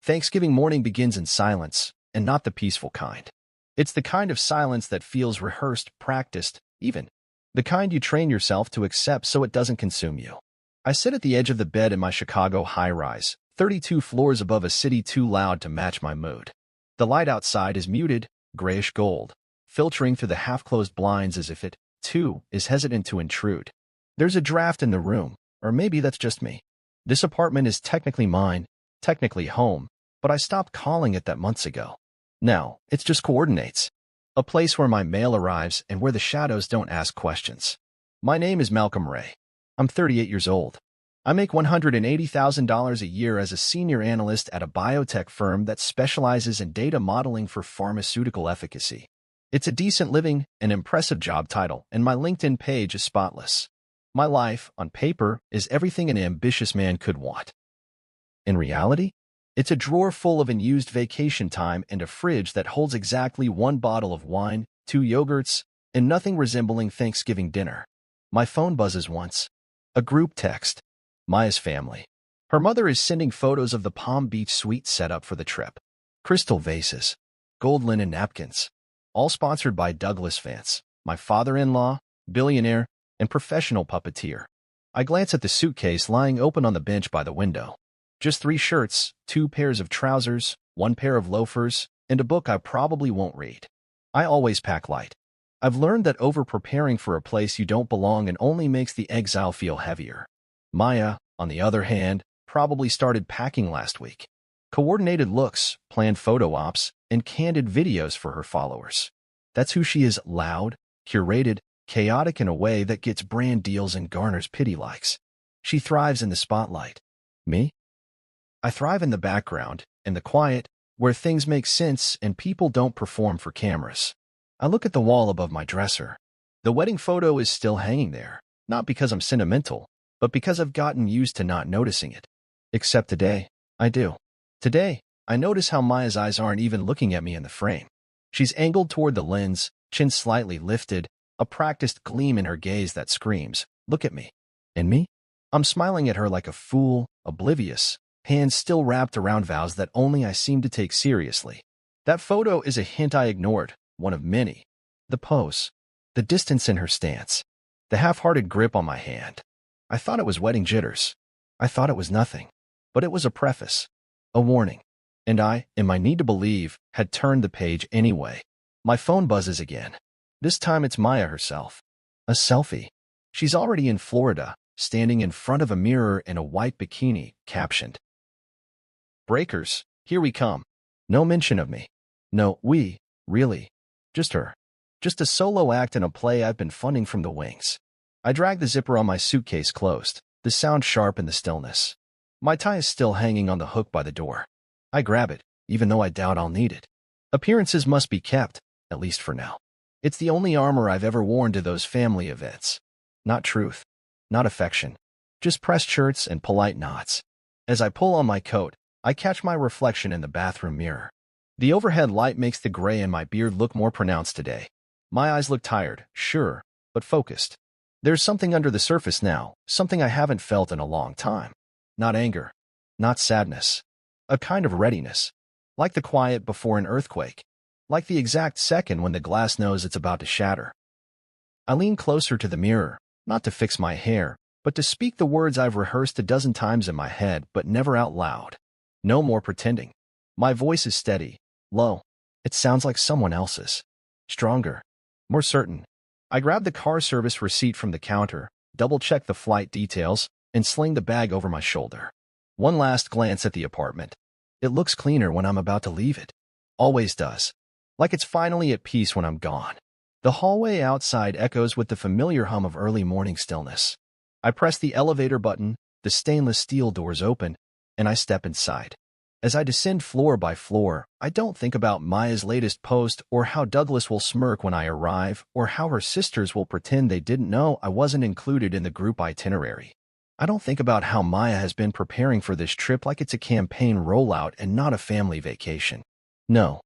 Thanksgiving morning begins in silence, and not the peaceful kind. It's the kind of silence that feels rehearsed, practiced, even. The kind you train yourself to accept so it doesn't consume you. I sit at the edge of the bed in my Chicago high-rise, 32 floors above a city too loud to match my mood. The light outside is muted, grayish gold, filtering through the half-closed blinds as if it, too, is hesitant to intrude. There's a draft in the room, or maybe that's just me. This apartment is technically mine, technically home, but I stopped calling it that months ago. Now, it's just coordinates. A place where my mail arrives and where the shadows don't ask questions. My name is Malcolm Ray. I'm 38 years old. I make $180,000 a year as a senior analyst at a biotech firm that specializes in data modeling for pharmaceutical efficacy. It's a decent living, an impressive job title, and my LinkedIn page is spotless. My life, on paper, is everything an ambitious man could want. In reality, it's a drawer full of unused vacation time and a fridge that holds exactly one bottle of wine, 2 yogurts, and nothing resembling Thanksgiving dinner. My phone buzzes once. A group text. Maya's family. Her mother is sending photos of the Palm Beach suite set up for the trip. Crystal vases. Gold linen napkins. All sponsored by Douglas Vance, my father-in-law, billionaire, and professional puppeteer. I glance at the suitcase lying open on the bench by the window. Just 3 shirts, 2 pairs of trousers, 1 pair of loafers, and a book I probably won't read. I always pack light. I've learned that over-preparing for a place you don't belong in only makes the exile feel heavier. Maya, on the other hand, probably started packing last week. Coordinated looks, planned photo ops, and candid videos for her followers. That's who she is: loud, curated, chaotic in a way that gets brand deals and garners pity likes. She thrives in the spotlight. Me? I thrive in the background, in the quiet, where things make sense and people don't perform for cameras. I look at the wall above my dresser. The wedding photo is still hanging there, not because I'm sentimental, but because I've gotten used to not noticing it. Except today, I do. Today, I notice how Maya's eyes aren't even looking at me in the frame. She's angled toward the lens, chin slightly lifted, a practiced gleam in her gaze that screams, "Look at me." And me? I'm smiling at her like a fool, oblivious, hands still wrapped around vows that only I seem to take seriously. That photo is a hint I ignored, one of many. The pose, the distance in her stance, the half-hearted grip on my hand. I thought it was wedding jitters. I thought it was nothing. But it was a preface, a warning. And I, in my need to believe, had turned the page anyway. My phone buzzes again. This time it's Maya herself. A selfie. She's already in Florida, standing in front of a mirror in a white bikini, captioned, "Breakers, here we come." No mention of me. No we, really. Just her. Just a solo act in a play I've been funding from the wings. I drag the zipper on my suitcase closed, the sound sharp in the stillness. My tie is still hanging on the hook by the door. I grab it, even though I doubt I'll need it. Appearances must be kept, at least for now. It's the only armor I've ever worn to those family events. Not truth. Not affection. Just pressed shirts and polite nods. As I pull on my coat, I catch my reflection in the bathroom mirror. The overhead light makes the gray in my beard look more pronounced today. My eyes look tired, sure, but focused. There's something under the surface now, something I haven't felt in a long time. Not anger. Not sadness. A kind of readiness. Like the quiet before an earthquake. Like the exact second when the glass knows it's about to shatter. I lean closer to the mirror, not to fix my hair, but to speak the words I've rehearsed a dozen times in my head but never out loud. No more pretending. My voice is steady, low. It sounds like someone else's. Stronger. More certain. I grab the car service receipt from the counter, double-check the flight details, and sling the bag over my shoulder. One last glance at the apartment. It looks cleaner when I'm about to leave it. Always does. Like it's finally at peace when I'm gone. The hallway outside echoes with the familiar hum of early morning stillness. I press the elevator button, the stainless steel doors open, and I step inside. As I descend floor by floor, I don't think about Maya's latest post or how Douglas will smirk when I arrive or how her sisters will pretend they didn't know I wasn't included in the group itinerary. I don't think about how Maya has been preparing for this trip like it's a campaign rollout and not a family vacation. No.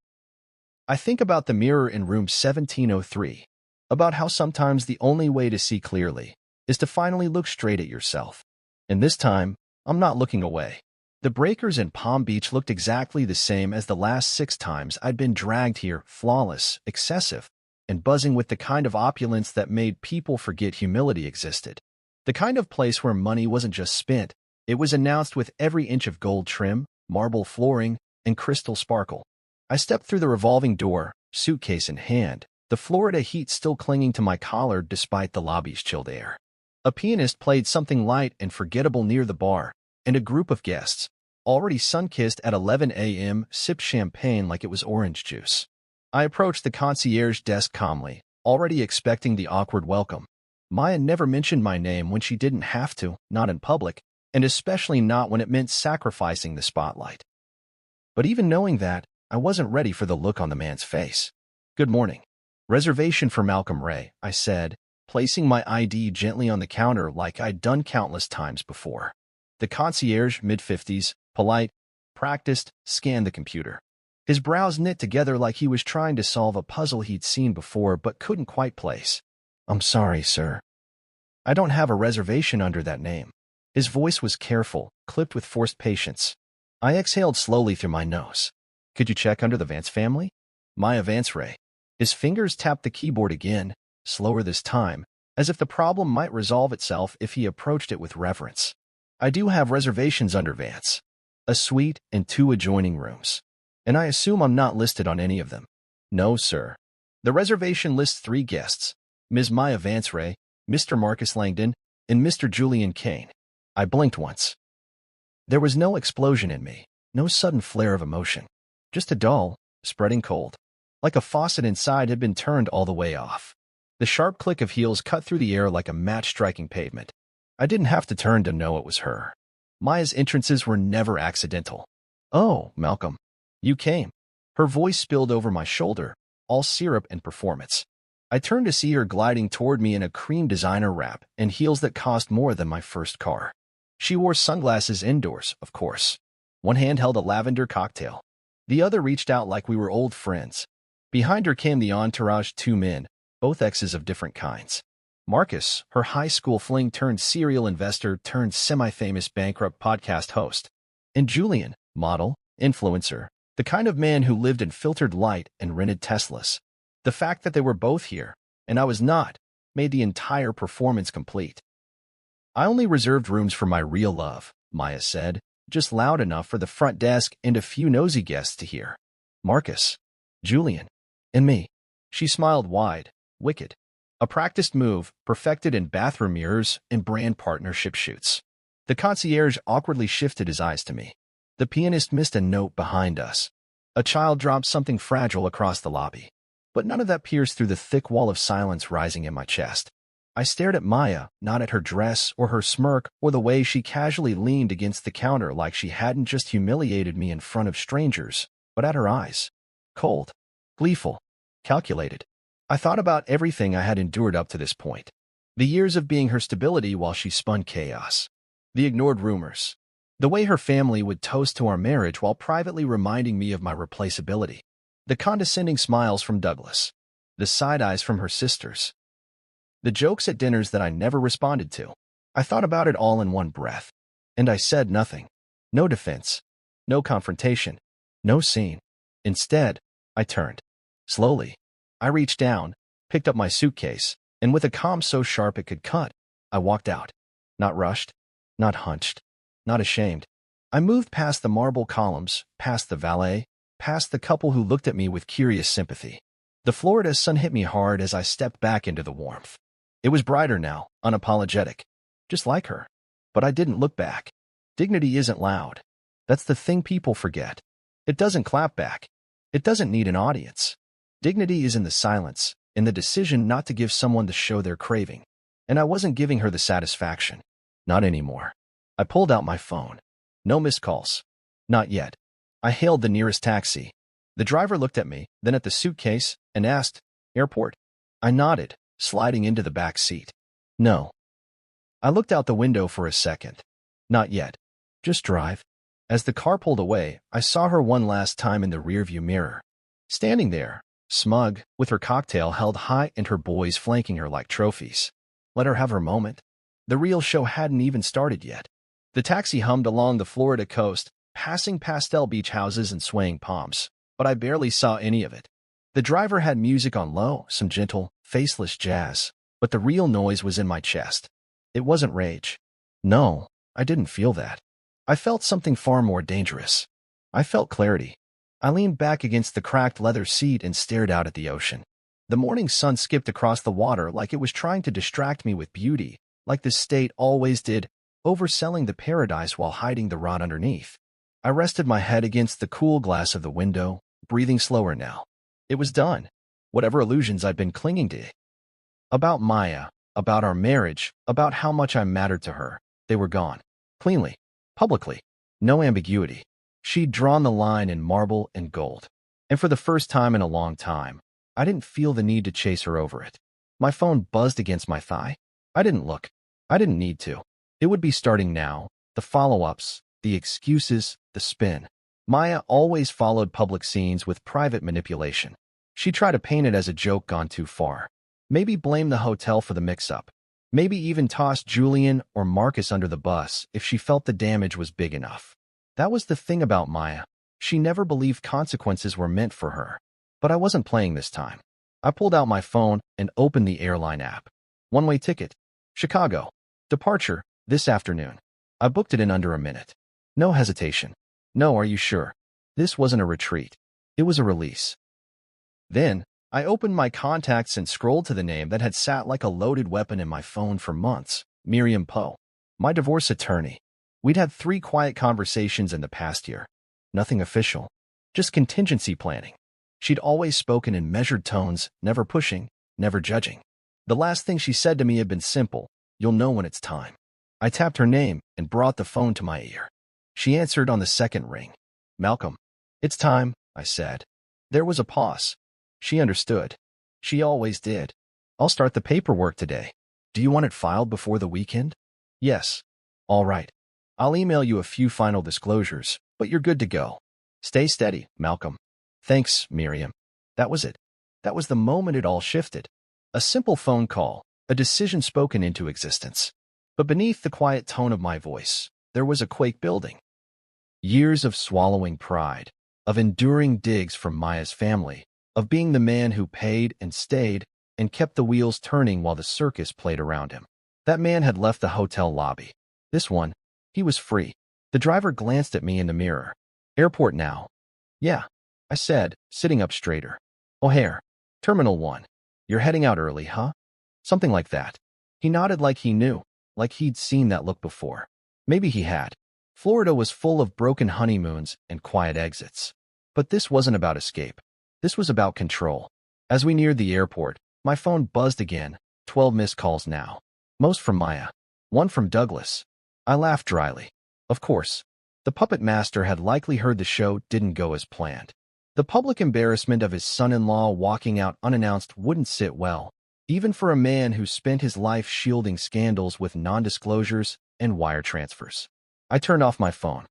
I think about the mirror in room 1703, about how sometimes the only way to see clearly is to finally look straight at yourself. And this time, I'm not looking away. The breakers in Palm Beach looked exactly the same as the last 6 times I'd been dragged here, flawless, excessive, and buzzing with the kind of opulence that made people forget humility existed. The kind of place where money wasn't just spent, it was announced with every inch of gold trim, marble flooring, and crystal sparkle. I stepped through the revolving door, suitcase in hand, the Florida heat still clinging to my collar despite the lobby's chilled air. A pianist played something light and forgettable near the bar, and a group of guests, already sun-kissed at 11 a.m., sipped champagne like it was orange juice. I approached the concierge desk calmly, already expecting the awkward welcome. Maya never mentioned my name when she didn't have to, not in public, and especially not when it meant sacrificing the spotlight. But even knowing that, I wasn't ready for the look on the man's face. "Good morning. Reservation for Malcolm Ray," I said, placing my ID gently on the counter like I'd done countless times before. The concierge, mid-50s, polite, practiced, scanned the computer. His brows knit together like he was trying to solve a puzzle he'd seen before but couldn't quite place. "I'm sorry, sir. I don't have a reservation under that name." His voice was careful, clipped with forced patience. I exhaled slowly through my nose. "Could you check under the Vance family?" "Maya Vance Ray." His fingers tapped the keyboard again, slower this time, as if the problem might resolve itself if he approached it with reverence. "I do have reservations under Vance. A suite and 2 adjoining rooms. And I assume I'm not listed on any of them." "No, sir. The reservation lists 3 guests, Ms. Maya Vance Ray, Mr. Marcus Langdon, and Mr. Julian Kane." I blinked once. There was no explosion in me, no sudden flare of emotion, just a dull, spreading cold, like a faucet inside had been turned all the way off. The sharp click of heels cut through the air like a match striking pavement. I didn't have to turn to know it was her. Maya's entrances were never accidental. "Oh, Malcolm, you came." Her voice spilled over my shoulder, all syrup and performance. I turned to see her gliding toward me in a cream designer wrap and heels that cost more than my first car. She wore sunglasses indoors, of course. One hand held a lavender cocktail. The other reached out like we were old friends. Behind her came the entourage, 2 men, both exes of different kinds. Marcus, her high school fling turned serial investor turned semi-famous bankrupt podcast host. And Julian, model, influencer, the kind of man who lived in filtered light and rented Teslas. The fact that they were both here, and I was not, made the entire performance complete. "I only reserved rooms for my real love," Maya said, just loud enough for the front desk and a few nosy guests to hear. "Marcus, Julian, and me." She smiled wide, wicked. A practiced move, perfected in bathroom mirrors and brand partnership shoots. The concierge awkwardly shifted his eyes to me. The pianist missed a note behind us. A child dropped something fragile across the lobby. But none of that pierced through the thick wall of silence rising in my chest. I stared at Maya, not at her dress or her smirk or the way she casually leaned against the counter like she hadn't just humiliated me in front of strangers, but at her eyes. Cold, gleeful, calculated. I thought about everything I had endured up to this point. The years of being her stability while she spun chaos. The ignored rumors. The way her family would toast to our marriage while privately reminding me of my replaceability. The condescending smiles from Douglas. The side eyes from her sisters. The jokes at dinners that I never responded to. I thought about it all in one breath. And I said nothing. No defense. No confrontation. No scene. Instead, I turned. Slowly. I reached down, picked up my suitcase, and with a calm so sharp it could cut, I walked out. Not rushed. Not hunched. Not ashamed. I moved past the marble columns, past the valet, past the couple who looked at me with curious sympathy. The Florida sun hit me hard as I stepped back into the warmth. It was brighter now, unapologetic. Just like her. But I didn't look back. Dignity isn't loud. That's the thing people forget. It doesn't clap back. It doesn't need an audience. Dignity is in the silence, in the decision not to give someone the show they're craving. And I wasn't giving her the satisfaction. Not anymore. I pulled out my phone. No missed calls. Not yet. I hailed the nearest taxi. The driver looked at me, then at the suitcase, and asked, "Airport?" I nodded, sliding into the back seat. "No." I looked out the window for a second. "Not yet. Just drive." As the car pulled away, I saw her one last time in the rearview mirror. Standing there, smug, with her cocktail held high and her boys flanking her like trophies. Let her have her moment. The real show hadn't even started yet. The taxi hummed along the Florida coast, passing pastel beach houses and swaying palms, but I barely saw any of it. The driver had music on low, some gentle, faceless jazz, but the real noise was in my chest. It wasn't rage. No, I didn't feel that. I felt something far more dangerous. I felt clarity. I leaned back against the cracked leather seat and stared out at the ocean. The morning sun skipped across the water like it was trying to distract me with beauty, like the state always did, overselling the paradise while hiding the rot underneath. I rested my head against the cool glass of the window, breathing slower now. It was done. Whatever illusions I'd been clinging to. About Maya, about our marriage, about how much I mattered to her, they were gone. Cleanly. Publicly. No ambiguity. She'd drawn the line in marble and gold. And for the first time in a long time, I didn't feel the need to chase her over it. My phone buzzed against my thigh. I didn't look. I didn't need to. It would be starting now. The follow-ups, the excuses, the spin. Maya always followed public scenes with private manipulation. She tried to paint it as a joke gone too far. Maybe blame the hotel for the mix-up. Maybe even toss Julian or Marcus under the bus if she felt the damage was big enough. That was the thing about Maya. She never believed consequences were meant for her. But I wasn't playing this time. I pulled out my phone and opened the airline app. One-way ticket. Chicago. Departure, this afternoon. I booked it in under a minute. No hesitation. No, are you sure? This wasn't a retreat. It was a release. Then, I opened my contacts and scrolled to the name that had sat like a loaded weapon in my phone for months. Miriam Poe. My divorce attorney. We'd had 3 quiet conversations in the past year. Nothing official. Just contingency planning. She'd always spoken in measured tones, never pushing, never judging. The last thing she said to me had been simple. You'll know when it's time. I tapped her name and brought the phone to my ear. She answered on the second ring. Malcolm. It's time, I said. There was a pause. She understood. She always did. I'll start the paperwork today. Do you want it filed before the weekend? Yes. All right. I'll email you a few final disclosures, but you're good to go. Stay steady, Malcolm. Thanks, Miriam. That was it. That was the moment it all shifted. A simple phone call, a decision spoken into existence. But beneath the quiet tone of my voice, there was a quake building. Years of swallowing pride, of enduring digs from Maya's family, of being the man who paid and stayed and kept the wheels turning while the circus played around him. That man had left the hotel lobby. This one, he was free. The driver glanced at me in the mirror. Airport now. Yeah, I said, sitting up straighter. O'Hare. Terminal 1. You're heading out early, huh? Something like that. He nodded like he knew, like he'd seen that look before. Maybe he had. Florida was full of broken honeymoons and quiet exits. But this wasn't about escape. This was about control. As we neared the airport, my phone buzzed again. 12 missed calls now. Most from Maya. One from Douglas. I laughed dryly. Of course. The puppet master had likely heard the show didn't go as planned. The public embarrassment of his son-in-law walking out unannounced wouldn't sit well, even for a man who spent his life shielding scandals with non-disclosures and wire transfers. I turned off my phone.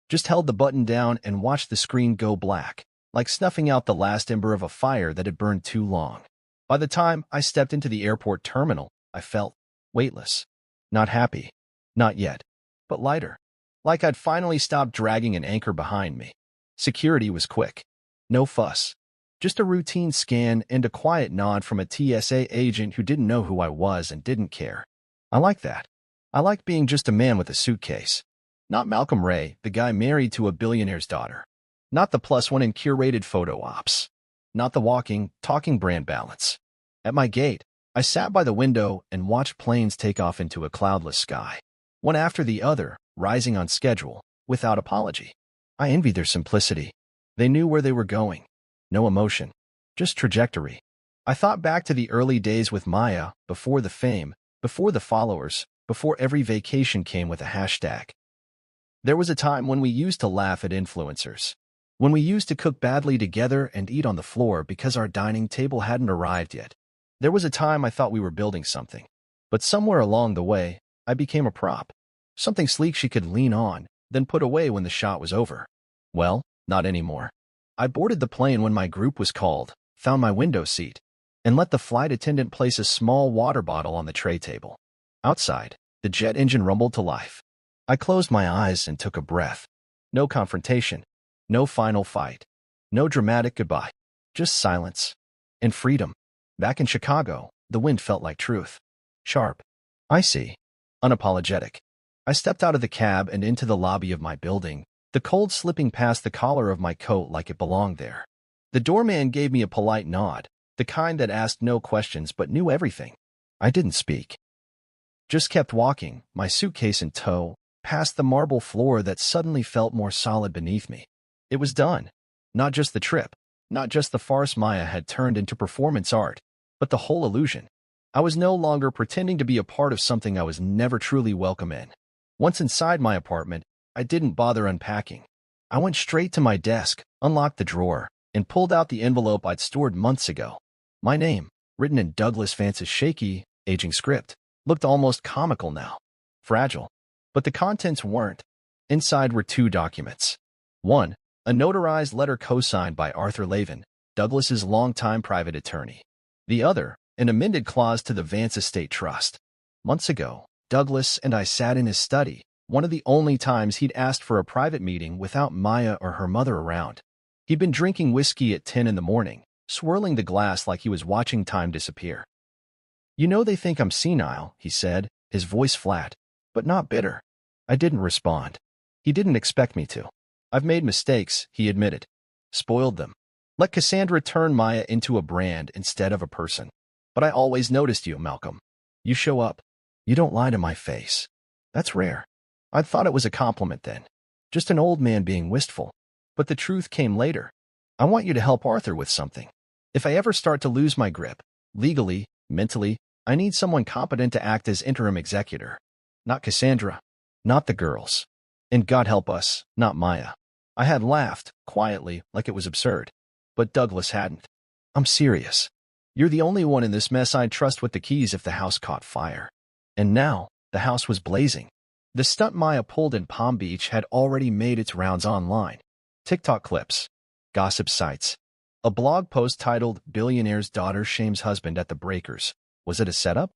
Just held the button down and watched the screen go black, like snuffing out the last ember of a fire that had burned too long. By the time I stepped into the airport terminal, I felt weightless. Not happy. Not yet. But lighter. Like I'd finally stopped dragging an anchor behind me. Security was quick. No fuss. Just a routine scan and a quiet nod from a TSA agent who didn't know who I was and didn't care. I like that. I like being just a man with a suitcase. Not Malcolm Ray, the guy married to a billionaire's daughter. Not the +1 in curated photo ops. Not the walking, talking brand balance. At my gate, I sat by the window and watched planes take off into a cloudless sky. One after the other, rising on schedule, without apology. I envied their simplicity. They knew where they were going. No emotion. Just trajectory. I thought back to the early days with Maya, before the fame, before the followers, before every vacation came with a hashtag. There was a time when we used to laugh at influencers. When we used to cook badly together and eat on the floor because our dining table hadn't arrived yet. There was a time I thought we were building something. But somewhere along the way, I became a prop. Something sleek she could lean on, then put away when the shot was over. Well, not anymore. I boarded the plane when my group was called, found my window seat, and let the flight attendant place a small water bottle on the tray table. Outside, the jet engine rumbled to life. I closed my eyes and took a breath. No confrontation. No final fight. No dramatic goodbye. Just silence. And freedom. Back in Chicago, the wind felt like truth. Sharp. Icy. Unapologetic. I stepped out of the cab and into the lobby of my building, the cold slipping past the collar of my coat like it belonged there. The doorman gave me a polite nod, the kind that asked no questions but knew everything. I didn't speak. Just kept walking, my suitcase in tow, past the marble floor that suddenly felt more solid beneath me. It was done. Not just the trip, not just the farce Maya had turned into performance art, but the whole illusion. I was no longer pretending to be a part of something I was never truly welcome in. Once inside my apartment, I didn't bother unpacking. I went straight to my desk, unlocked the drawer, and pulled out the envelope I'd stored months ago. My name, written in Douglas Vance's shaky, aging script, looked almost comical now. Fragile. But the contents weren't. Inside were 2 documents. One, a notarized letter co-signed by Arthur Lavin, Douglas's longtime private attorney. The other, an amended clause to the Vance Estate Trust. Months ago, Douglas and I sat in his study, one of the only times he'd asked for a private meeting without Maya or her mother around. He'd been drinking whiskey at 10 in the morning, swirling the glass like he was watching time disappear. "You know they think I'm senile," he said, his voice flat, but not bitter. I didn't respond. He didn't expect me to. "I've made mistakes," he admitted. "Spoiled them. Let Cassandra turn Maya into a brand instead of a person. But I always noticed you, Malcolm. You show up. You don't lie to my face. That's rare. I'd thought it was a compliment then. Just an old man being wistful. But the truth came later. I want you to help Arthur with something. If I ever start to lose my grip, legally, mentally, I need someone competent to act as interim executor. Not Cassandra. Not the girls. And God help us, not Maya." I had laughed, quietly, like it was absurd. But Douglas hadn't. "I'm serious. You're the only one in this mess I'd trust with the keys if the house caught fire." And now, the house was blazing. The stunt Maya pulled in Palm Beach had already made its rounds online. TikTok clips, gossip sites, a blog post titled "Billionaire's Daughter Shames Husband at the Breakers." Was it a setup?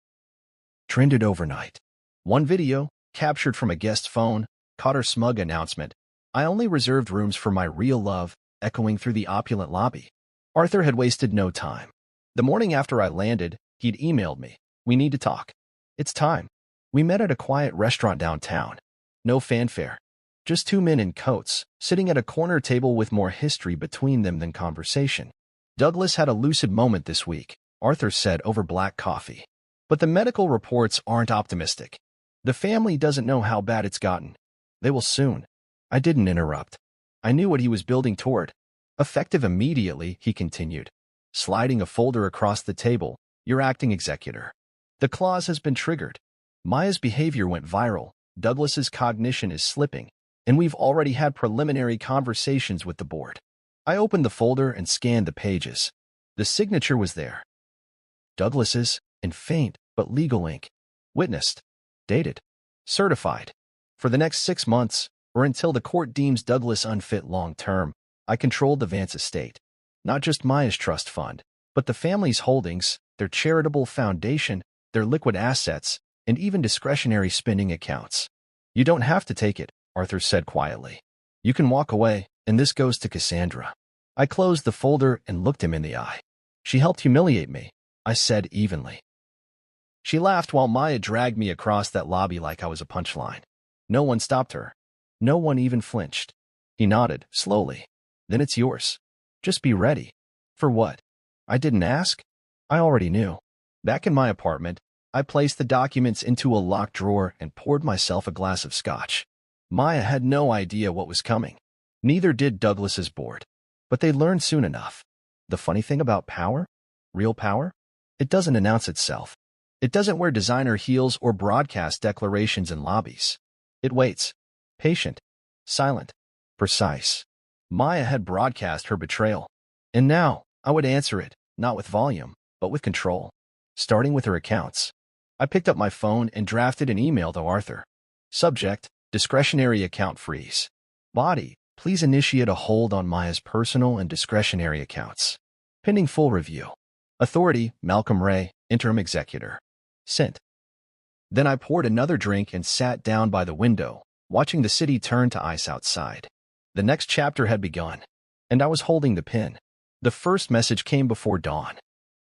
Trended overnight. One video, captured from a guest phone, caught her smug announcement, "I only reserved rooms for my real love," echoing through the opulent lobby. Arthur had wasted no time. The morning after I landed, he'd emailed me, "We need to talk. It's time." We met at a quiet restaurant downtown. No fanfare. Just 2 men in coats, sitting at a corner table with more history between them than conversation. "Douglas had a lucid moment this week," Arthur said over black coffee. "But the medical reports aren't optimistic. The family doesn't know how bad it's gotten. They will soon." I didn't interrupt. I knew what he was building toward. "Effective immediately," he continued, sliding a folder across the table. "Your acting executor. The clause has been triggered. Maya's behavior went viral, Douglas's cognition is slipping, and we've already had preliminary conversations with the board." I opened the folder and scanned the pages. The signature was there. Douglas's, in faint but legal ink. Witnessed. Dated. Certified. For the next 6 months, or until the court deems Douglas unfit long-term, I controlled the Vance estate. Not just Maya's trust fund, but the family's holdings, their charitable foundation, their liquid assets, and even discretionary spending accounts. "You don't have to take it," Arthur said quietly. "You can walk away, and this goes to Cassandra." I closed the folder and looked him in the eye. "She helped humiliate me," I said evenly. She laughed while Maya dragged me across that lobby like I was a punchline. No one stopped her. No one even flinched. He nodded, slowly. "Then it's yours. Just be ready." "For what?" I didn't ask. I already knew. Back in my apartment, I placed the documents into a locked drawer and poured myself a glass of scotch. Maya had no idea what was coming. Neither did Douglas's board. But they learned soon enough. The funny thing about power? Real power? It doesn't announce itself. It doesn't wear designer heels or broadcast declarations in lobbies. It waits. Patient. Silent. Precise. Maya had broadcast her betrayal. And now, I would answer it, not with volume, but with control. Starting with her accounts. I picked up my phone and drafted an email to Arthur. Subject, discretionary account freeze. Body, please initiate a hold on Maya's personal and discretionary accounts. Pending full review. Authority, Malcolm Ray, interim executor. Sent. Then I poured another drink and sat down by the window, watching the city turn to ice outside. The next chapter had begun, and I was holding the pen. The first message came before dawn.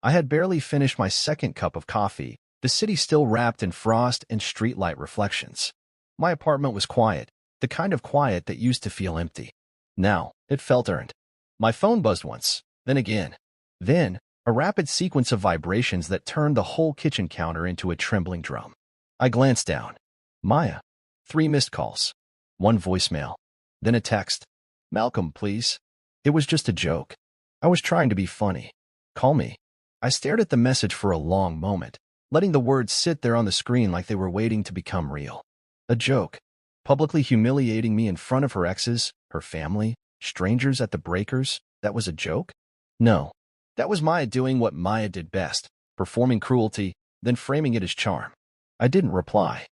I had barely finished my second cup of coffee, the city still wrapped in frost and streetlight reflections. My apartment was quiet, the kind of quiet that used to feel empty. Now, it felt earned. My phone buzzed once, then again. Then, a rapid sequence of vibrations that turned the whole kitchen counter into a trembling drum. I glanced down. Maya. 3 missed calls. 1 voicemail. Then a text. Malcolm, please. It was just a joke. I was trying to be funny. Call me. I stared at the message for a long moment, letting the words sit there on the screen like they were waiting to become real. A joke. Publicly humiliating me in front of her exes, her family, strangers at the breakers. That was a joke? No. That was Maya doing what Maya did best, performing cruelty, then framing it as charm. I didn't reply.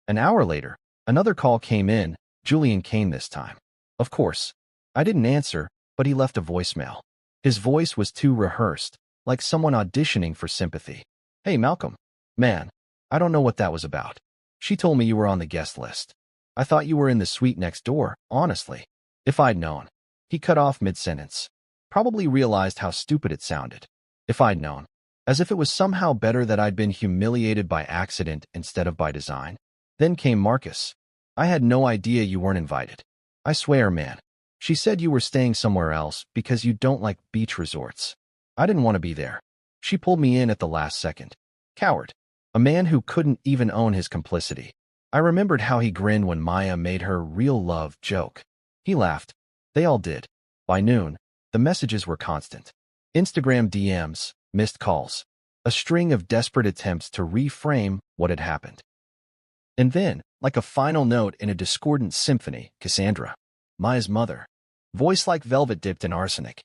An hour later, another call came in, Julian Kane this time. Of course. I didn't answer, but he left a voicemail. His voice was too rehearsed, like someone auditioning for sympathy. Hey, Malcolm. Man, I don't know what that was about. She told me you were on the guest list. I thought you were in the suite next door, honestly. If I'd known. He cut off mid-sentence. Probably realized how stupid it sounded. If I'd known. As if it was somehow better that I'd been humiliated by accident instead of by design. Then came Marcus. I had no idea you weren't invited. I swear, man. She said you were staying somewhere else because you don't like beach resorts. I didn't want to be there. She pulled me in at the last second. Coward. A man who couldn't even own his complicity. I remembered how he grinned when Maya made her real love joke. He laughed. They all did. By noon, the messages were constant. Instagram DMs, missed calls. A string of desperate attempts to reframe what had happened. And then, like a final note in a discordant symphony, Cassandra. Maya's mother. Voice like velvet dipped in arsenic.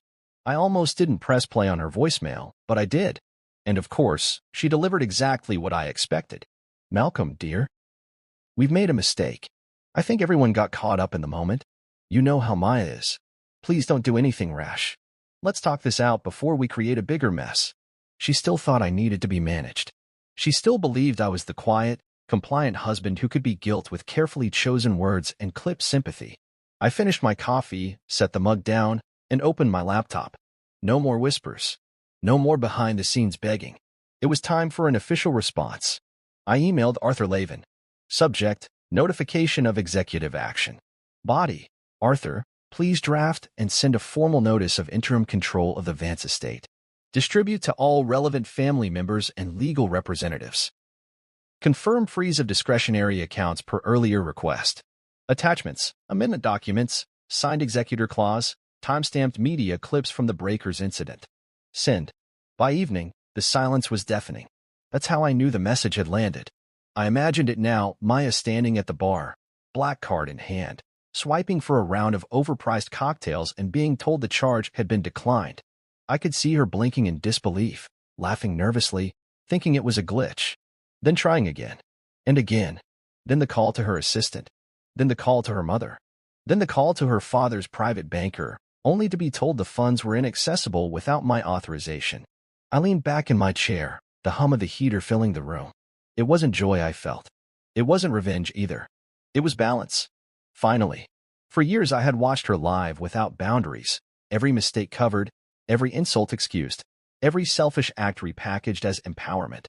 I almost didn't press play on her voicemail, but I did. And of course, she delivered exactly what I expected. Malcolm, dear. We've made a mistake. I think everyone got caught up in the moment. You know how Maya is. Please don't do anything rash. Let's talk this out before we create a bigger mess. She still thought I needed to be managed. She still believed I was the quiet, compliant husband who could be guilt with carefully chosen words and clip sympathy. I finished my coffee, set the mug down, and opened my laptop. No more whispers. No more behind-the-scenes begging. It was time for an official response. I emailed Arthur Lavin. Subject, notification of executive action. Body, Arthur, please draft and send a formal notice of interim control of the Vance estate. Distribute to all relevant family members and legal representatives. Confirm freeze of discretionary accounts per earlier request. Attachments, amendment documents, signed executor clause, timestamped media clips from the breakers incident. Send. By evening, the silence was deafening. That's how I knew the message had landed. I imagined it now, Maya standing at the bar, black card in hand, swiping for a round of overpriced cocktails and being told the charge had been declined. I could see her blinking in disbelief, laughing nervously, thinking it was a glitch. Then trying again. And again. Then the call to her assistant. Then the call to her mother. Then the call to her father's private banker, only to be told the funds were inaccessible without my authorization. I leaned back in my chair, the hum of the heater filling the room. It wasn't joy I felt. It wasn't revenge either. It was balance. Finally. For years I had watched her live without boundaries, every mistake covered, every insult excused, every selfish act repackaged as empowerment.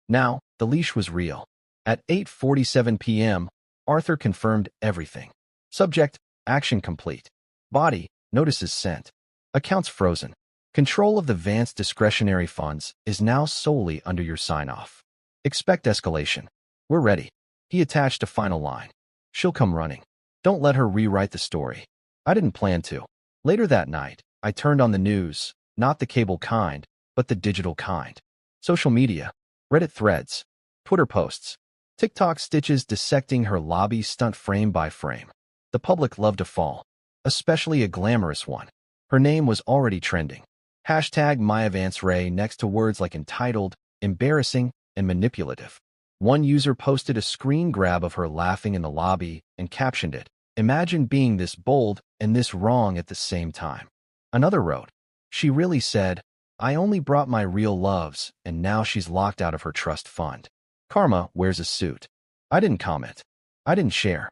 Now, the leash was real. At 8:47 p.m., Arthur confirmed everything. Subject, action complete. Body, notices sent. Accounts frozen. Control of the Vance discretionary funds is now solely under your sign-off. Expect escalation. We're ready. He attached a final line. She'll come running. Don't let her rewrite the story. I didn't plan to. Later that night, I turned on the news, not the cable kind, but the digital kind. Social media, Reddit threads, Twitter posts, TikTok stitches dissecting her lobby stunt frame by frame. The public loved a fall, especially a glamorous one. Her name was already trending. Hashtag Maya Vance Ray next to words like entitled, embarrassing, and manipulative. One user posted a screen grab of her laughing in the lobby and captioned it, "Imagine being this bold and this wrong at the same time." Another wrote, "She really said, I only brought my real loves, and now she's locked out of her trust fund. Karma wears a suit." I didn't comment. I didn't share.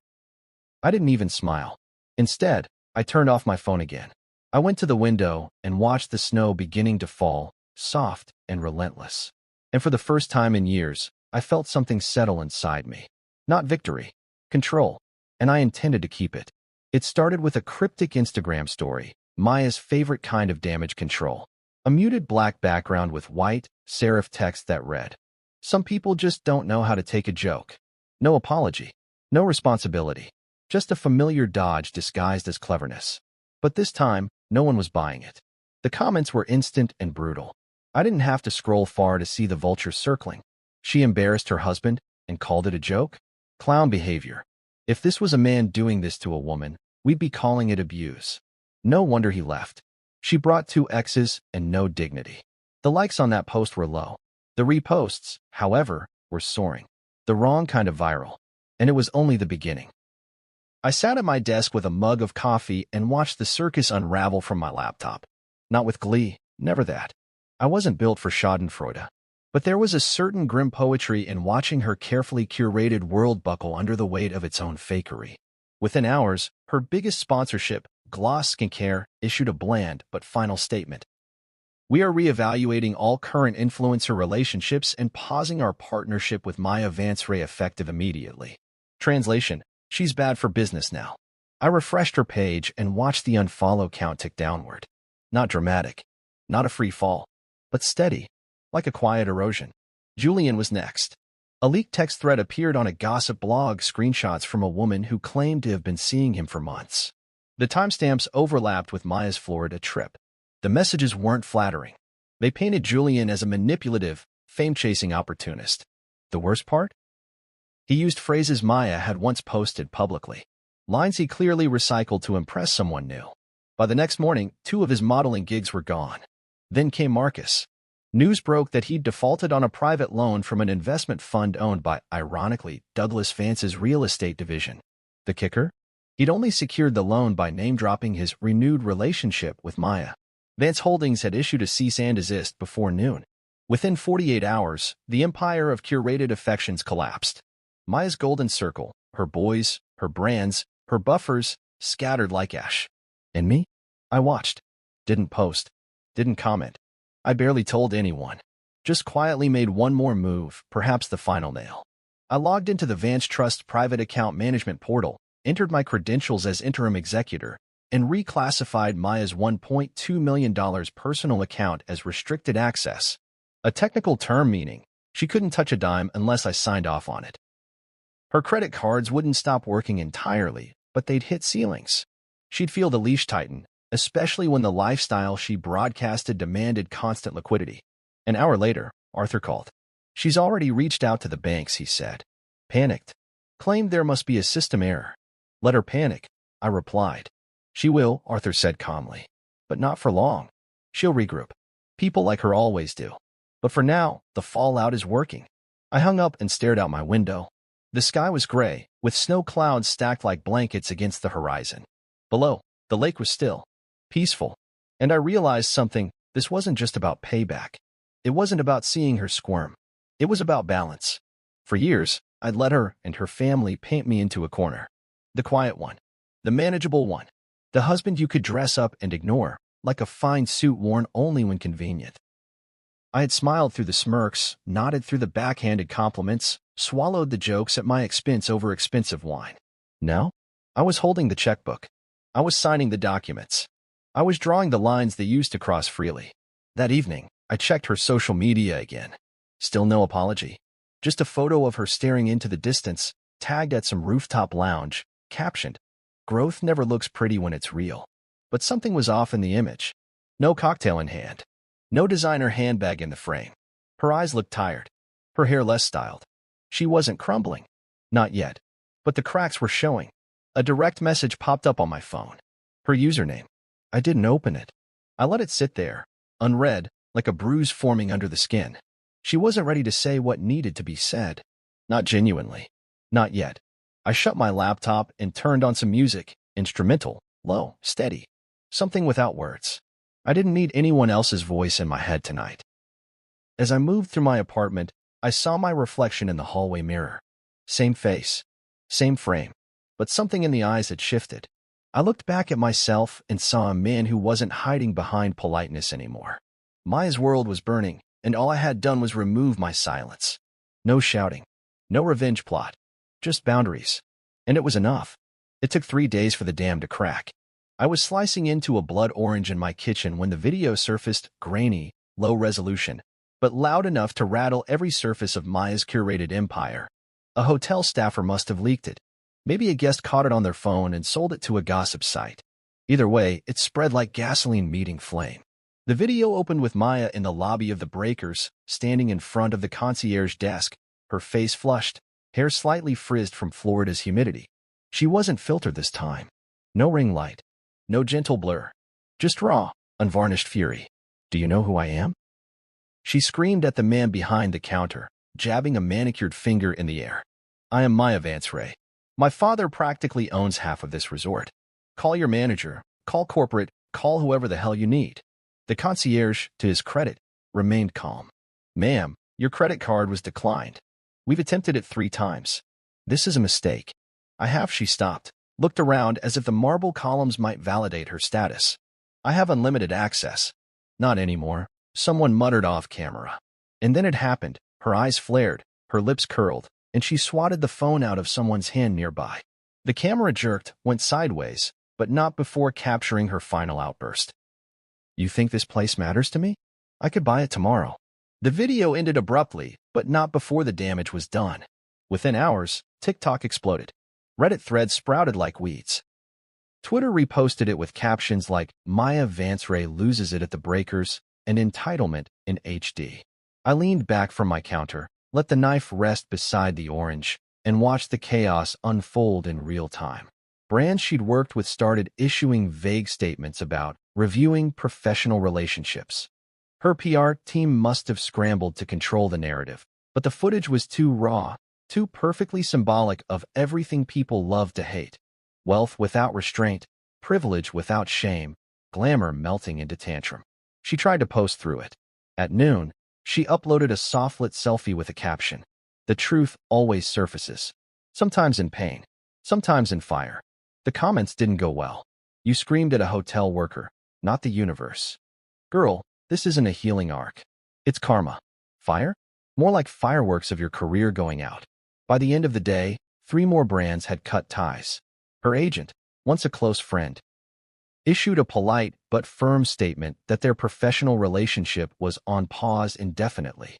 I didn't even smile. Instead, I turned off my phone again. I went to the window and watched the snow beginning to fall, soft and relentless. And for the first time in years, I felt something settle inside me. Not victory, control, and I intended to keep it. It started with a cryptic Instagram story, Maya's favorite kind of damage control. A muted black background with white, serif text that read, "Some people just don't know how to take a joke." No apology, no responsibility, just a familiar dodge disguised as cleverness. But this time, no one was buying it. The comments were instant and brutal. I didn't have to scroll far to see the vultures circling. She embarrassed her husband and called it a joke? Clown behavior. If this was a man doing this to a woman, we'd be calling it abuse. No wonder he left. She brought 2 exes and no dignity. The likes on that post were low. The reposts, however, were soaring. The wrong kind of viral. And it was only the beginning. I sat at my desk with a mug of coffee and watched the circus unravel from my laptop. Not with glee, never that. I wasn't built for schadenfreude. But there was a certain grim poetry in watching her carefully curated world buckle under the weight of its own fakery. Within hours, her biggest sponsorship, Gloss Skincare, issued a bland but final statement. "We are reevaluating all current influencer relationships and pausing our partnership with Maya Vansray effective immediately." Translation: she's bad for business now. I refreshed her page and watched the unfollow count tick downward. Not dramatic, not a free fall, but steady, like a quiet erosion. Julian was next. A leaked text thread appeared on a gossip blog, screenshots from a woman who claimed to have been seeing him for months. The timestamps overlapped with Maya's Florida trip. The messages weren't flattering. They painted Julian as a manipulative, fame-chasing opportunist. The worst part? He used phrases Maya had once posted publicly. Lines he clearly recycled to impress someone new. By the next morning, 2 of his modeling gigs were gone. Then came Marcus. News broke that he'd defaulted on a private loan from an investment fund owned by, ironically, Douglas Vance's real estate division. The kicker? He'd only secured the loan by name-dropping his renewed relationship with Maya. Vance Holdings had issued a cease and desist before noon. Within 48 hours, the empire of curated affections collapsed. Maya's golden circle, her boys, her brands, her buffers, scattered like ash. And me? I watched. Didn't post. Didn't comment. I barely told anyone. Just quietly made one more move, perhaps the final nail. I logged into the Vance Trust private account management portal, entered my credentials as interim executor, and reclassified Maya's $1.2 million personal account as restricted access. A technical term meaning she couldn't touch a dime unless I signed off on it. Her credit cards wouldn't stop working entirely, but they'd hit ceilings. She'd feel the leash tighten, especially when the lifestyle she broadcasted demanded constant liquidity. An hour later, Arthur called. "She's already reached out to the banks," he said. Panicked. Claimed there must be a system error. "Let her panic," I replied. "She will," Arthur said calmly. "But not for long. She'll regroup. People like her always do. But for now, the fallout is working." I hung up and stared out my window. The sky was gray, with snow clouds stacked like blankets against the horizon. Below, the lake was still, peaceful. And I realized something: this wasn't just about payback. It wasn't about seeing her squirm. It was about balance. For years, I'd let her and her family paint me into a corner. The quiet one. The manageable one. The husband you could dress up and ignore, like a fine suit worn only when convenient. I had smiled through the smirks, nodded through the backhanded compliments, swallowed the jokes at my expense over expensive wine. Now, I was holding the checkbook. I was signing the documents. I was drawing the lines they used to cross freely. That evening, I checked her social media again. Still no apology. Just a photo of her staring into the distance, tagged at some rooftop lounge, captioned, "Growth never looks pretty when it's real." But something was off in the image. No cocktail in hand. No designer handbag in the frame. Her eyes looked tired. Her hair less styled. She wasn't crumbling. Not yet. But the cracks were showing. A direct message popped up on my phone. Her username. I didn't open it. I let it sit there, unread, like a bruise forming under the skin. She wasn't ready to say what needed to be said. Not genuinely. Not yet. I shut my laptop and turned on some music, instrumental, low, steady. Something without words. I didn't need anyone else's voice in my head tonight. As I moved through my apartment, I saw my reflection in the hallway mirror. Same face. Same frame. but something in the eyes had shifted. I looked back at myself and saw a man who wasn't hiding behind politeness anymore. Maya's world was burning, and all I had done was remove my silence. No shouting, no revenge plot, just boundaries. And it was enough. It took 3 days for the dam to crack. I was slicing into a blood orange in my kitchen when the video surfaced, grainy, low resolution, but loud enough to rattle every surface of Maya's curated empire. A hotel staffer must have leaked it. Maybe a guest caught it on their phone and sold it to a gossip site. Either way, it spread like gasoline meeting flame. The video opened with Maya in the lobby of the Breakers, standing in front of the concierge desk, her face flushed, hair slightly frizzed from Florida's humidity. She wasn't filtered this time. No ring light. No gentle blur. Just raw, unvarnished fury. "Do you know who I am?" She screamed at the man behind the counter, jabbing a manicured finger in the air. "I am Maya Vance-Ray. My father practically owns half of this resort. Call your manager, call corporate, call whoever the hell you need." The concierge, to his credit, remained calm. "Ma'am, your credit card was declined. We've attempted it 3 times. This is a mistake." She stopped, looked around as if the marble columns might validate her status. "I have unlimited access." "Not anymore," someone muttered off camera. And then it happened. Her eyes flared, her lips curled, and she swatted the phone out of someone's hand nearby. The camera jerked, went sideways, but not before capturing her final outburst. "You think this place matters to me? I could buy it tomorrow." The video ended abruptly, but not before the damage was done. Within hours, TikTok exploded. Reddit threads sprouted like weeds. Twitter reposted it with captions like, "Maya Vance-Ray loses it at the Breakers," and "Entitlement in HD." I leaned back from my counter, let the knife rest beside the orange, and watched the chaos unfold in real time. Brands she'd worked with started issuing vague statements about reviewing professional relationships. Her PR team must have scrambled to control the narrative, but the footage was too raw, too perfectly symbolic of everything people love to hate. Wealth without restraint, privilege without shame, glamour melting into tantrum. She tried to post through it. At noon, she uploaded a softlit selfie with a caption. "The truth always surfaces. Sometimes in pain, sometimes in fire." The comments didn't go well. "You screamed at a hotel worker, not the universe." "Girl, this isn't a healing arc. It's karma." "Fire?" "More like fireworks of your career going out." By the end of the day, 3 more brands had cut ties. Her agent, once a close friend, issued a polite but firm statement that their professional relationship was on pause indefinitely.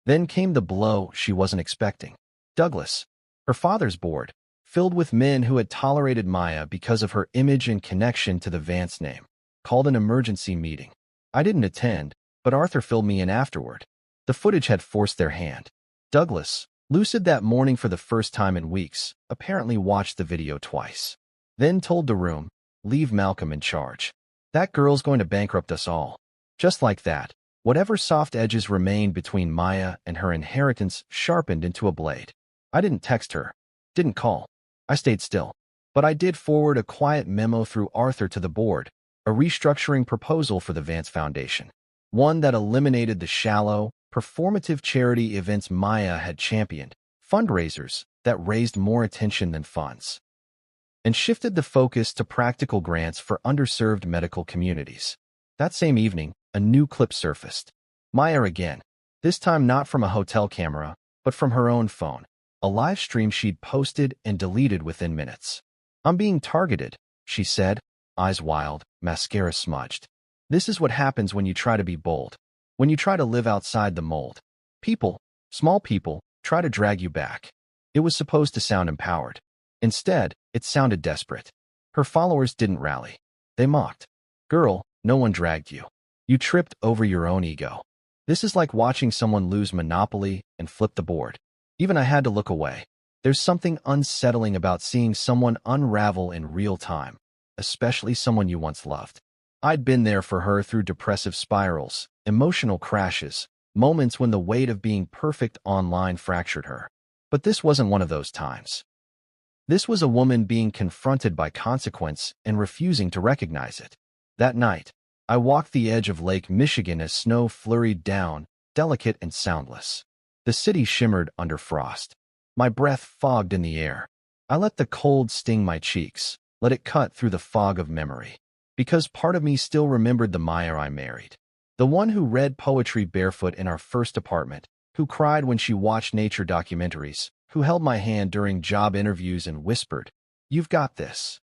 Then came the blow she wasn't expecting. Douglas, her father's board, filled with men who had tolerated Maya because of her image and connection to the Vance name, called an emergency meeting. I didn't attend, but Arthur filled me in afterward. The footage had forced their hand. Douglas, lucid that morning for the first time in weeks, apparently watched the video twice. Then told the room, "Leave Malcolm in charge. That girl's going to bankrupt us all." Just like that, whatever soft edges remained between Maya and her inheritance sharpened into a blade. I didn't text her, didn't call. I stayed still. But I did forward a quiet memo through Arthur to the board, a restructuring proposal for the Vance Foundation. One that eliminated the shallow, performative charity events Maya had championed, fundraisers that raised more attention than funds, and shifted the focus to practical grants for underserved medical communities. That same evening, a new clip surfaced. Maya again, this time not from a hotel camera, but from her own phone, a live stream she'd posted and deleted within minutes. "I'm being targeted," she said, eyes wild, mascara smudged. "This is what happens when you try to be bold. When you try to live outside the mold. People, small people, try to drag you back." It was supposed to sound empowered. Instead, it sounded desperate. Her followers didn't rally. They mocked. "Girl, no one dragged you. You tripped over your own ego. This is like watching someone lose Monopoly and flip the board." Even I had to look away. There's something unsettling about seeing someone unravel in real time, especially someone you once loved. I'd been there for her through depressive spirals, emotional crashes, moments when the weight of being perfect online fractured her. But this wasn't one of those times. This was a woman being confronted by consequence and refusing to recognize it. That night, I walked the edge of Lake Michigan as snow flurried down, delicate and soundless. The city shimmered under frost. My breath fogged in the air. I let the cold sting my cheeks, let it cut through the fog of memory. Because part of me still remembered the Maya I married. The one who read poetry barefoot in our first apartment, who cried when she watched nature documentaries, who held my hand during job interviews and whispered, "You've got this."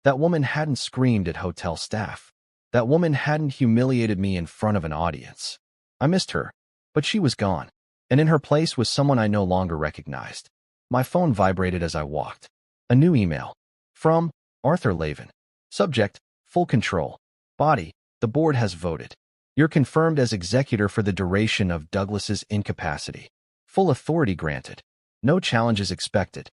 That woman hadn't screamed at hotel staff. That woman hadn't humiliated me in front of an audience. I missed her, but she was gone, and in her place was someone I no longer recognized. My phone vibrated as I walked. A new email. From Arthur Lavin. Subject, full control. Body, the board has voted. You're confirmed as executor for the duration of Douglas's incapacity. Full authority granted. No challenges expected.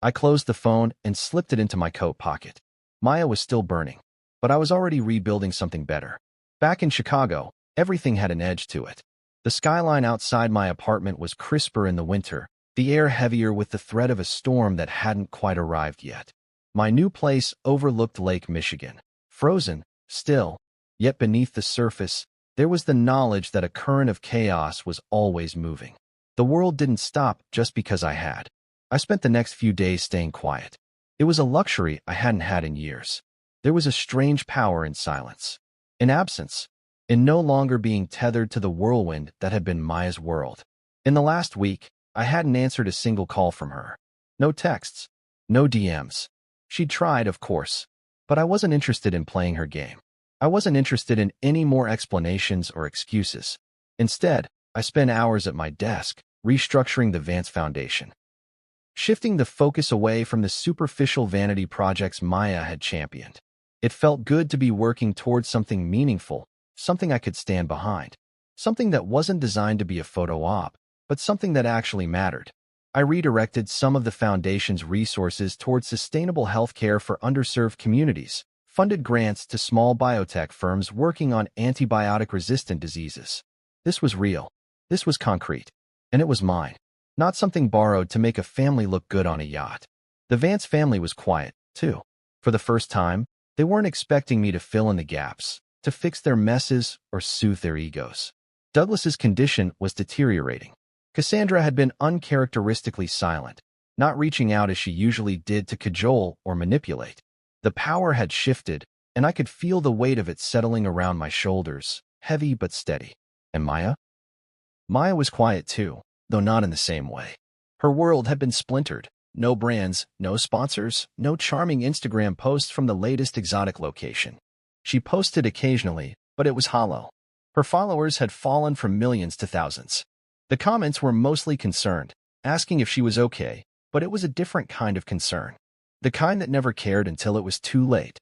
I closed the phone and slipped it into my coat pocket. Maya was still burning, but I was already rebuilding something better. Back in Chicago, everything had an edge to it. The skyline outside my apartment was crisper in the winter, the air heavier with the threat of a storm that hadn't quite arrived yet. My new place overlooked Lake Michigan. Frozen, still, yet beneath the surface, there was the knowledge that a current of chaos was always moving. The world didn't stop just because I had. I spent the next few days staying quiet. It was a luxury I hadn't had in years. There was a strange power in silence, in absence, in no longer being tethered to the whirlwind that had been Maya's world. In the last week, I hadn't answered a single call from her. No texts, no DMs. She'd tried, of course, but I wasn't interested in playing her game. I wasn't interested in any more explanations or excuses. Instead, I spent hours at my desk, restructuring the Vance Foundation, shifting the focus away from the superficial vanity projects Maya had championed. It felt good to be working towards something meaningful, something I could stand behind, something that wasn't designed to be a photo op, but something that actually mattered. I redirected some of the foundation's resources towards sustainable healthcare for underserved communities, funded grants to small biotech firms working on antibiotic-resistant diseases. This was real. This was concrete. And it was mine. Not something borrowed to make a family look good on a yacht. The Vance family was quiet, too. For the first time, they weren't expecting me to fill in the gaps, to fix their messes or soothe their egos. Douglas's condition was deteriorating. Cassandra had been uncharacteristically silent, not reaching out as she usually did to cajole or manipulate. The power had shifted, and I could feel the weight of it settling around my shoulders, heavy but steady. And Maya? Maya was quiet too, though not in the same way. Her world had been splintered. No brands, no sponsors, no charming Instagram posts from the latest exotic location. She posted occasionally, but it was hollow. Her followers had fallen from millions to thousands. The comments were mostly concerned, asking if she was okay, but it was a different kind of concern. The kind that never cared until it was too late.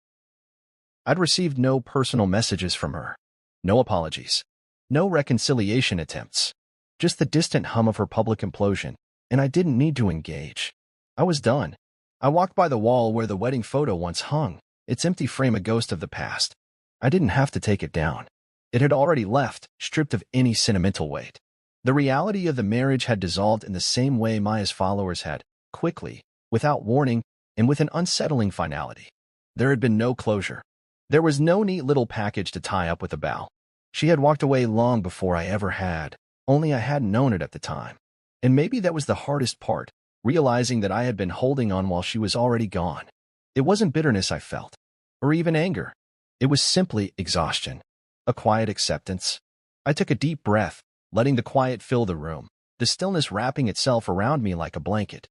I'd received no personal messages from her. No apologies. No reconciliation attempts. Just the distant hum of her public implosion, and I didn't need to engage. I was done. I walked by the wall where the wedding photo once hung, its empty frame a ghost of the past. I didn't have to take it down. It had already left, stripped of any sentimental weight. The reality of the marriage had dissolved in the same way Maya's followers had, quickly, without warning, and with an unsettling finality. There had been no closure. There was no neat little package to tie up with a bow. She had walked away long before I ever had, only I hadn't known it at the time. And maybe that was the hardest part, realizing that I had been holding on while she was already gone. It wasn't bitterness I felt, or even anger. It was simply exhaustion, a quiet acceptance. I took a deep breath, letting the quiet fill the room, the stillness wrapping itself around me like a blanket.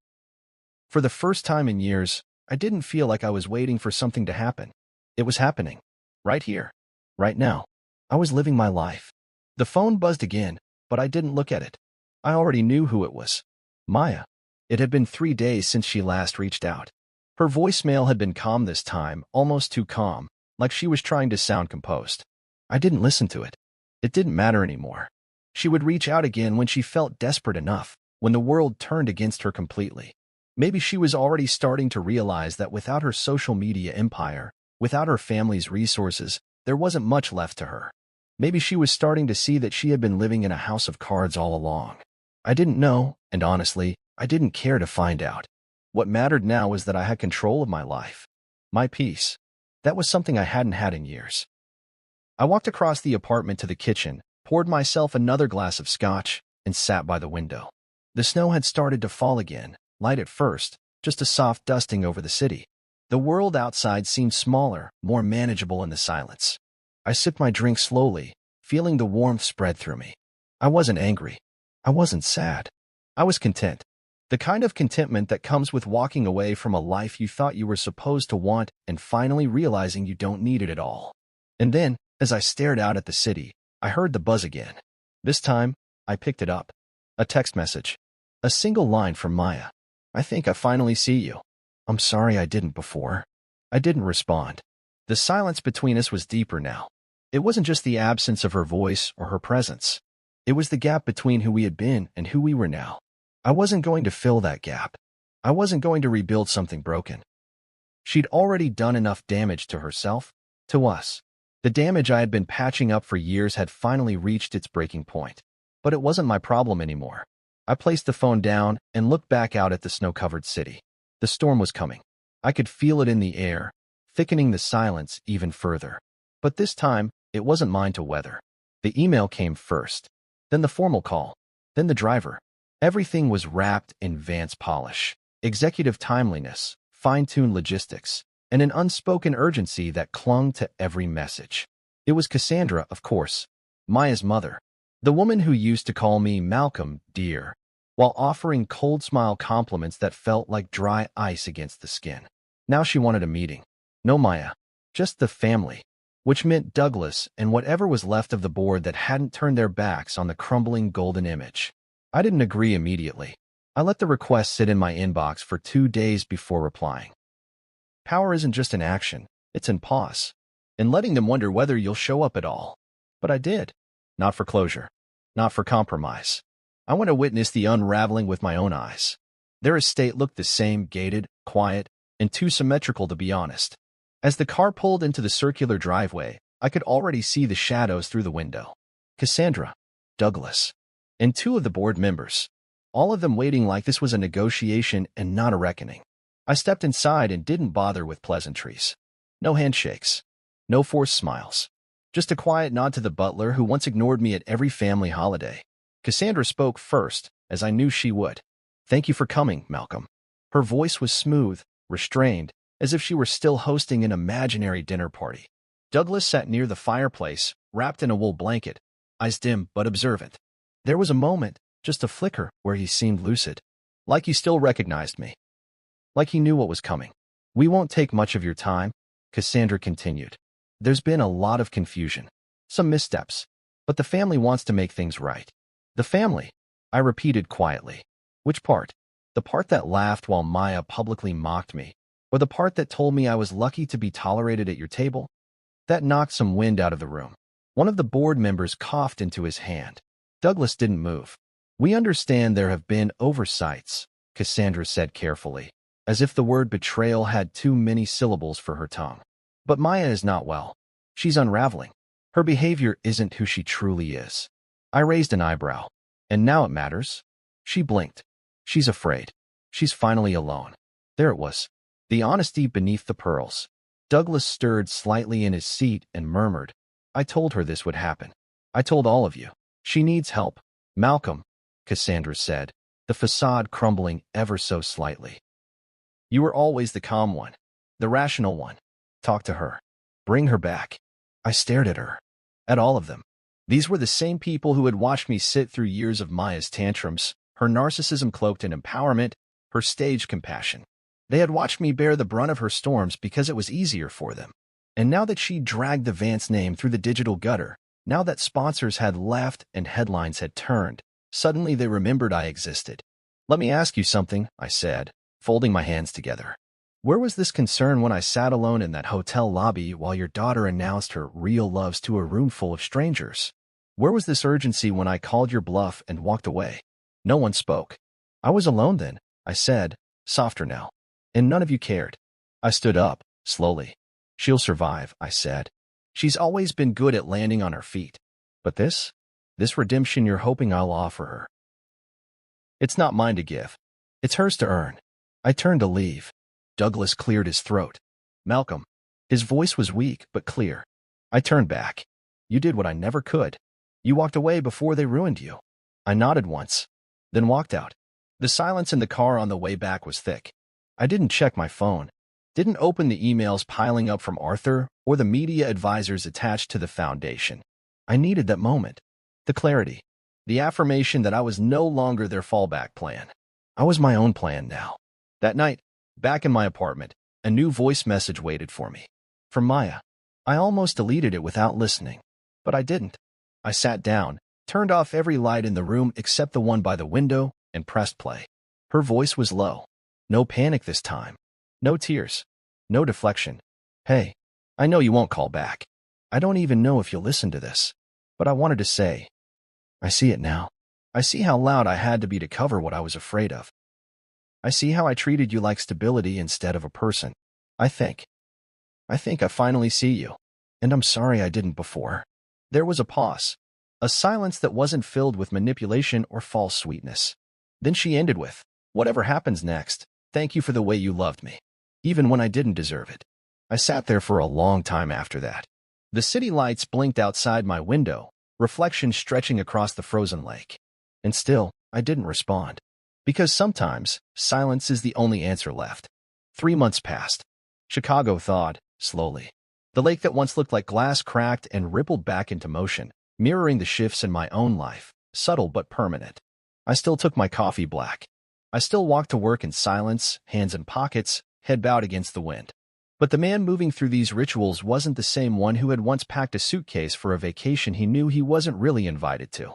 For the first time in years, I didn't feel like I was waiting for something to happen. It was happening. Right here. Right now. I was living my life. The phone buzzed again, but I didn't look at it. I already knew who it was. Maya. It had been 3 days since she last reached out. Her voicemail had been calm this time, almost too calm, like she was trying to sound composed. I didn't listen to it. It didn't matter anymore. She would reach out again when she felt desperate enough, when the world turned against her completely. Maybe she was already starting to realize that without her social media empire, without her family's resources, there wasn't much left to her. Maybe she was starting to see that she had been living in a house of cards all along. I didn't know, and honestly, I didn't care to find out. What mattered now was that I had control of my life. My peace. That was something I hadn't had in years. I walked across the apartment to the kitchen, poured myself another glass of scotch, and sat by the window. The snow had started to fall again, light at first, just a soft dusting over the city. The world outside seemed smaller, more manageable in the silence. I sipped my drink slowly, feeling the warmth spread through me. I wasn't angry. I wasn't sad. I was content. The kind of contentment that comes with walking away from a life you thought you were supposed to want and finally realizing you don't need it at all. And then, as I stared out at the city, I heard the buzz again. This time, I picked it up. A text message. A single line from Maya. "I think I finally see you. I'm sorry I didn't before." I didn't respond. The silence between us was deeper now. It wasn't just the absence of her voice or her presence. It was the gap between who we had been and who we were now. I wasn't going to fill that gap. I wasn't going to rebuild something broken. She'd already done enough damage to herself, to us. The damage I had been patching up for years had finally reached its breaking point. But it wasn't my problem anymore. I placed the phone down and looked back out at the snow-covered city. The storm was coming. I could feel it in the air, thickening the silence even further. But this time, it wasn't mine to weather. The email came first, then the formal call, then the driver. Everything was wrapped in Vance polish, executive timeliness, fine-tuned logistics, and an unspoken urgency that clung to every message. It was Cassandra, of course, Maya's mother, the woman who used to call me Malcolm, dear, while offering cold smile compliments that felt like dry ice against the skin. Now she wanted a meeting. No Maya, just the family, which meant Douglas and whatever was left of the board that hadn't turned their backs on the crumbling golden image. I didn't agree immediately. I let the request sit in my inbox for 2 days before replying. Power isn't just in action, it's in pause, in letting them wonder whether you'll show up at all. But I did. Not for closure. Not for compromise. I want to witness the unraveling with my own eyes. Their estate looked the same, gated, quiet, and too symmetrical to be honest. As the car pulled into the circular driveway, I could already see the shadows through the window. Cassandra, Douglas, and 2 of the board members, all of them waiting like this was a negotiation and not a reckoning. I stepped inside and didn't bother with pleasantries. No handshakes. No forced smiles. Just a quiet nod to the butler who once ignored me at every family holiday. Cassandra spoke first, as I knew she would. "Thank you for coming, Malcolm." Her voice was smooth, restrained, as if she were still hosting an imaginary dinner party. Douglas sat near the fireplace, wrapped in a wool blanket, eyes dim but observant. There was a moment, just a flicker, where he seemed lucid. Like he still recognized me. Like he knew what was coming. "We won't take much of your time," Cassandra continued. "There's been a lot of confusion. Some missteps. But the family wants to make things right." "The family," I repeated quietly. "Which part? The part that laughed while Maya publicly mocked me, or the part that told me I was lucky to be tolerated at your table?" That knocked some wind out of the room. One of the board members coughed into his hand. Douglas didn't move. "We understand there have been oversights," Cassandra said carefully, as if the word betrayal had too many syllables for her tongue. "But Maya is not well. She's unraveling. Her behavior isn't who she truly is." I raised an eyebrow. "And now it matters?" She blinked. "She's afraid. She's finally alone." There it was. The honesty beneath the pearls. Douglas stirred slightly in his seat and murmured, "I told her this would happen. I told all of you. She needs help." "Malcolm," Cassandra said, the facade crumbling ever so slightly. "You were always the calm one, the rational one. Talk to her. Bring her back." I stared at her. At all of them. These were the same people who had watched me sit through years of Maya's tantrums, her narcissism cloaked in empowerment, her staged compassion. They had watched me bear the brunt of her storms because it was easier for them. And now that she dragged the Vance name through the digital gutter, now that sponsors had left and headlines had turned, suddenly they remembered I existed. "Let me ask you something," I said, folding my hands together. "Where was this concern when I sat alone in that hotel lobby while your daughter announced her real loves to a room full of strangers? Where was this urgency when I called your bluff and walked away?" No one spoke. "I was alone then," I said, softer now. "And none of you cared." I stood up, slowly. "She'll survive," I said. "She's always been good at landing on her feet. But this redemption you're hoping I'll offer her, it's not mine to give. It's hers to earn." I turned to leave. Douglas cleared his throat. "Malcolm." His voice was weak but clear. I turned back. "You did what I never could. You walked away before they ruined you." I nodded once, then walked out. The silence in the car on the way back was thick. I didn't check my phone, didn't open the emails piling up from Arthur or the media advisors attached to the foundation. I needed that moment, the clarity, the affirmation that I was no longer their fallback plan. I was my own plan now. That night, back in my apartment, a new voice message waited for me. From Maya. I almost deleted it without listening, but I didn't. I sat down, turned off every light in the room except the one by the window, and pressed play. Her voice was low. No panic this time. No tears. No deflection. Hey, I know you won't call back. I don't even know if you'll listen to this, but I wanted to say, I see it now. I see how loud I had to be to cover what I was afraid of. I see how I treated you like stability instead of a person. I think I finally see you, and I'm sorry I didn't before. There was a pause, a silence that wasn't filled with manipulation or false sweetness. Then she ended with, whatever happens next, thank you for the way you loved me, even when I didn't deserve it. I sat there for a long time after that. The city lights blinked outside my window, reflections stretching across the frozen lake. And still, I didn't respond. Because sometimes, silence is the only answer left. 3 months passed. Chicago thawed, slowly. The lake that once looked like glass cracked and rippled back into motion, mirroring the shifts in my own life, subtle but permanent. I still took my coffee black. I still walked to work in silence, hands in pockets, head bowed against the wind. But the man moving through these rituals wasn't the same one who had once packed a suitcase for a vacation he knew he wasn't really invited to.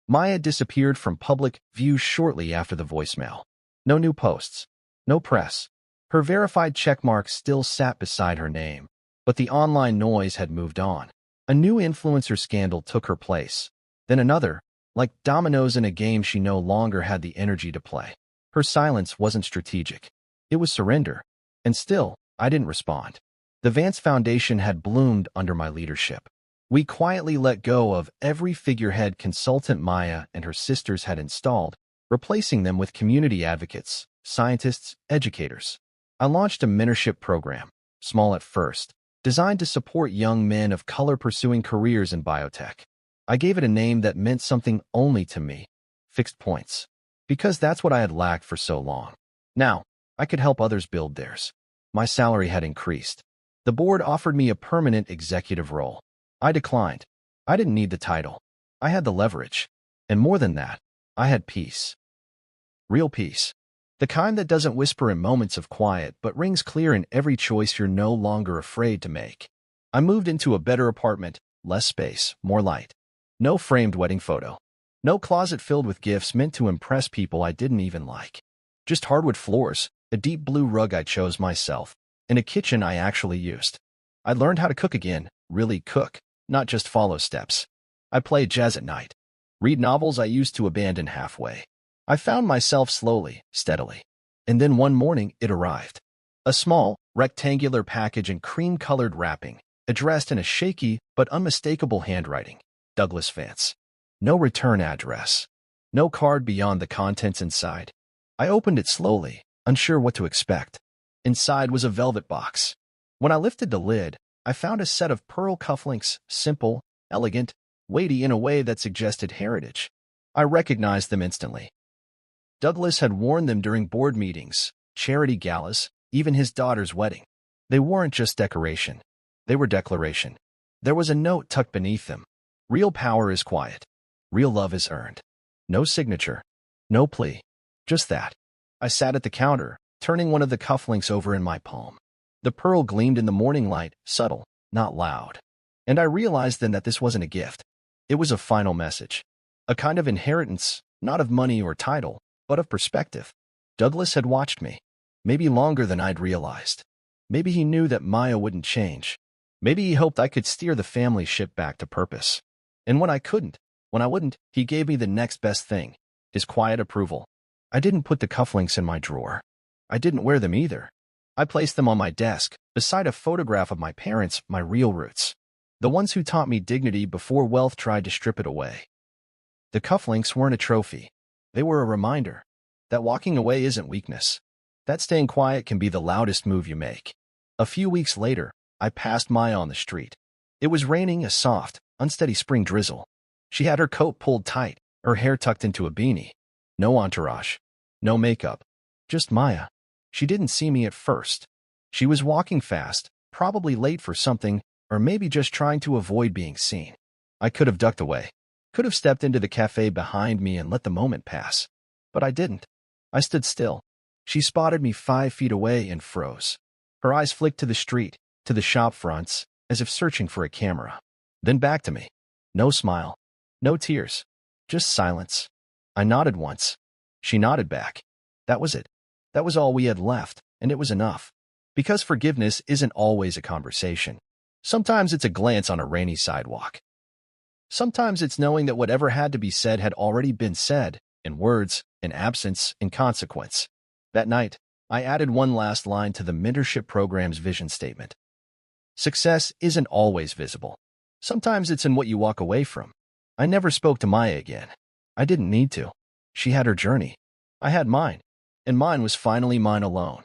Maya disappeared from public view shortly after the voicemail. No new posts. No press. Her verified checkmark still sat beside her name, but the online noise had moved on. A new influencer scandal took her place. Then another, like dominoes in a game she no longer had the energy to play. Her silence wasn't strategic. It was surrender. And still, I didn't respond. The Vance Foundation had bloomed under my leadership. We quietly let go of every figurehead consultant Maya and her sisters had installed, replacing them with community advocates, scientists, educators. I launched a mentorship program, small at first, designed to support young men of color pursuing careers in biotech. I gave it a name that meant something only to me, Fixed Points, because that's what I had lacked for so long. Now, I could help others build theirs. My salary had increased. The board offered me a permanent executive role. I declined. I didn't need the title. I had the leverage. And more than that, I had peace. Real peace. The kind that doesn't whisper in moments of quiet but rings clear in every choice you're no longer afraid to make. I moved into a better apartment, less space, more light. No framed wedding photo. No closet filled with gifts meant to impress people I didn't even like. Just hardwood floors, a deep blue rug I chose myself, and a kitchen I actually used. I learned how to cook again, really cook, not just follow steps. I played jazz at night. Read novels I used to abandon halfway. I found myself slowly, steadily. And then one morning it arrived. A small, rectangular package in cream-colored wrapping, addressed in a shaky but unmistakable handwriting. Douglas Vance. No return address. No card beyond the contents inside. I opened it slowly, unsure what to expect. Inside was a velvet box. When I lifted the lid, I found a set of pearl cufflinks, simple, elegant, weighty in a way that suggested heritage. I recognized them instantly. Douglas had worn them during board meetings, charity galas, even his daughter's wedding. They weren't just decoration. They were declaration. There was a note tucked beneath them. Real power is quiet. Real love is earned. No signature. No plea. Just that. I sat at the counter, turning one of the cufflinks over in my palm. The pearl gleamed in the morning light, subtle, not loud. And I realized then that this wasn't a gift. It was a final message. A kind of inheritance, not of money or title, but of perspective. Douglas had watched me. Maybe longer than I'd realized. Maybe he knew that Maya wouldn't change. Maybe he hoped I could steer the family ship back to purpose. And when I couldn't, when I wouldn't, he gave me the next best thing, his quiet approval. I didn't put the cufflinks in my drawer. I didn't wear them either. I placed them on my desk, beside a photograph of my parents, my real roots. The ones who taught me dignity before wealth tried to strip it away. The cufflinks weren't a trophy. They were a reminder that walking away isn't weakness. That staying quiet can be the loudest move you make. A few weeks later, I passed Maya on the street. It was raining, a soft, unsteady spring drizzle. She had her coat pulled tight, her hair tucked into a beanie. No entourage. No makeup. Just Maya. She didn't see me at first. She was walking fast, probably late for something, or maybe just trying to avoid being seen. I could have ducked away, could have stepped into the cafe behind me and let the moment pass. But I didn't. I stood still. She spotted me 5 feet away and froze. Her eyes flicked to the street, to the shop fronts, as if searching for a camera. Then back to me. No smile. No tears. Just silence. I nodded once. She nodded back. That was it. That was all we had left, and it was enough. Because forgiveness isn't always a conversation. Sometimes it's a glance on a rainy sidewalk. Sometimes it's knowing that whatever had to be said had already been said, in words, in absence, in consequence. That night, I added one last line to the mentorship program's vision statement. Success isn't always visible. Sometimes it's in what you walk away from. I never spoke to Maya again. I didn't need to. She had her journey. I had mine. And mine was finally mine alone.